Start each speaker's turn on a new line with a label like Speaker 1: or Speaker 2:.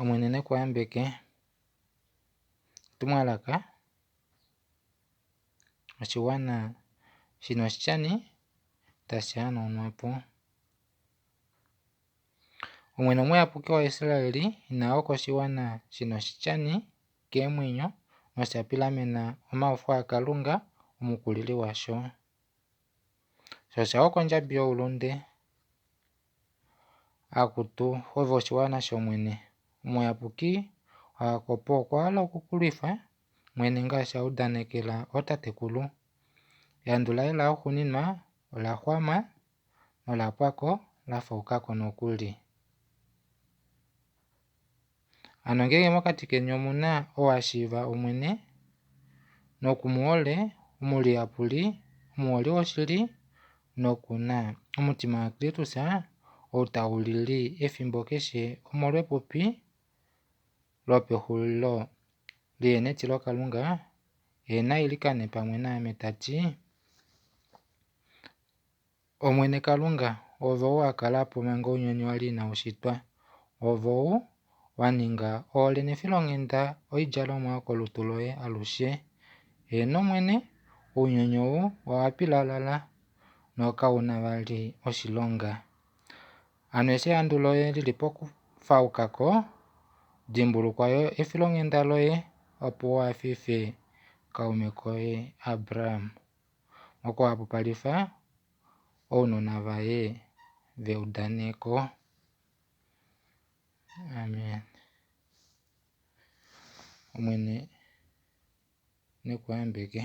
Speaker 1: Omwene neku yambeke etumwalaka oshigwana shina oshitya tashi hanenwapo. Omwene omwiyapuki wa Isirael ina hoko oshigwana shina oshitya keemwenyo nosha pilamena omaufu ga Kalunga omukulili washo. Sho osha hoko ondjambi youlunde akutu uve oshigwana shomwene. Omwiyapuki ohakoko okwahala okukulwitha mwene ngaashi audanekela ootatekulu. Eyandula lela ohuninwa ola hwama nola pwako la fawukako nokuli. Ano ngele mokati keni omuna oashiiva omwene nokumuhole omuliyapuli omuholi goshili nokuna omutima wa Clitus ou tagu lili ethimbo kehe omolwa epupi lopehulilo lyeneti lyoKalunga nayi likane pamwe naame tati omwene Kalunga ove wu wakalapo manga uuyuni wali inaawu shitwa. Ove wu waninga ohole nefilongenda oyilyalomwa yokolutu loye alushe. Mwene uunyuni owu owapilalala no kawuna vali oshilonga. Ano eshi eyandulo loye lili poku fawukako dhimbulukwa efilongenda loye opo waafithe kuume koye Abraham. Oko hapu pulithwa ounona vaye vewudaneko. Amen. Omwene neku yambeke.